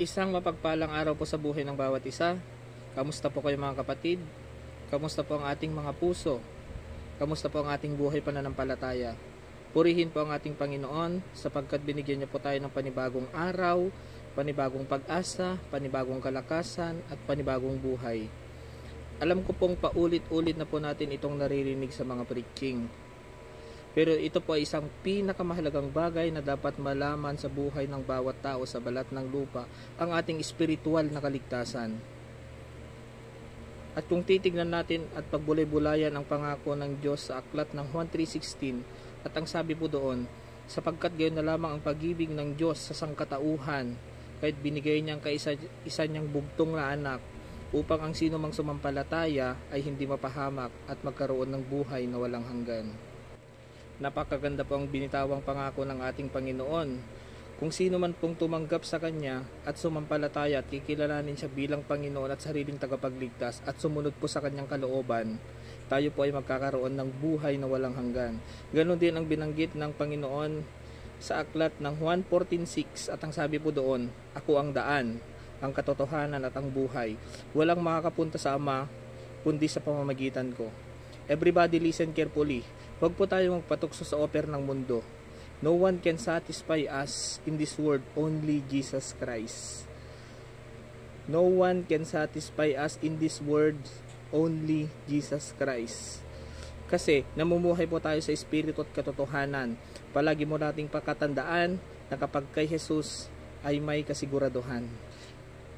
Isang mapagpalang araw po sa buhay ng bawat isa. Kamusta po kayo mga kapatid? Kamusta po ang ating mga puso? Kamusta po ang ating buhay pananampalataya? Purihin po ang ating Panginoon sapagkat binigyan niya po tayo ng panibagong araw, panibagong pag-asa, panibagong kalakasan at panibagong buhay. Alam ko pong paulit-ulit na po natin itong naririnig sa mga preaching. Pero ito po ay isang pinakamahalagang bagay na dapat malaman sa buhay ng bawat tao sa balat ng lupa, ang ating espiritual na kaligtasan. At kung titignan natin at pagbulay-bulayan ang pangako ng Diyos sa aklat ng Juan 3:16, at ang sabi po doon, sapagkat gayon na lamang ang pag-ibig ng Diyos sa sangkatauhan, kahit binigay niyang isa niyang bugtong na anak, upang ang sino mang sumampalataya ay hindi mapahamak at magkaroon ng buhay na walang hanggan. Napakaganda po ang binitawang pangako ng ating Panginoon. Kung sino man pong tumanggap sa Kanya at sumampalataya at kikilalanin siya bilang Panginoon at sariling tagapagligtas at sumunod po sa Kanyang kalooban, tayo po ay magkakaroon ng buhay na walang hanggan. Ganon din ang binanggit ng Panginoon sa aklat ng Juan 14:6, at ang sabi po doon, ako ang daan, ang katotohanan at ang buhay. Walang makakapunta sa Ama kundi sa pamamagitan ko. Everybody listen carefully. Huwag po tayo magpatukso sa offer ng mundo. No one can satisfy us in this world, only Jesus Christ. No one can satisfy us in this world, only Jesus Christ. Kasi namumuhay po tayo sa espiritu at katotohanan. Palagi mo nating pakatandaan na kapag kay Jesus ay may kasiguraduhan.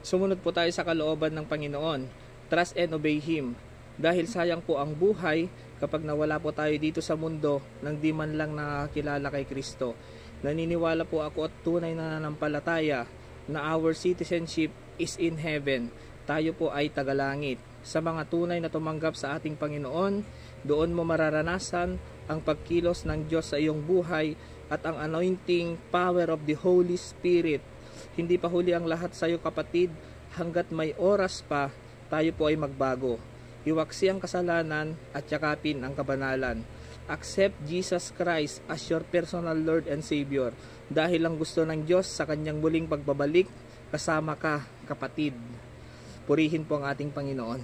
Sumunod po tayo sa kalooban ng Panginoon. Trust and obey Him. Dahil sayang po ang buhay kapag nawala po tayo dito sa mundo nang di man lang nakakilala kay Kristo. Naniniwala po ako at tunay na nananampalataya na our citizenship is in heaven. Tayo po ay tagalangit. Sa mga tunay na tumanggap sa ating Panginoon, doon mo mararanasan ang pagkilos ng Diyos sa iyong buhay at ang anointing power of the Holy Spirit. Hindi pa huli ang lahat sa iyo kapatid, hanggat may oras pa, tayo po ay magbago. Iwaksi ang kasalanan at yakapin ang kabanalan. Accept Jesus Christ as your personal Lord and Savior. Dahil ang gusto ng Diyos sa kanyang muling pagbabalik, kasama ka, kapatid. Purihin po ang ating Panginoon.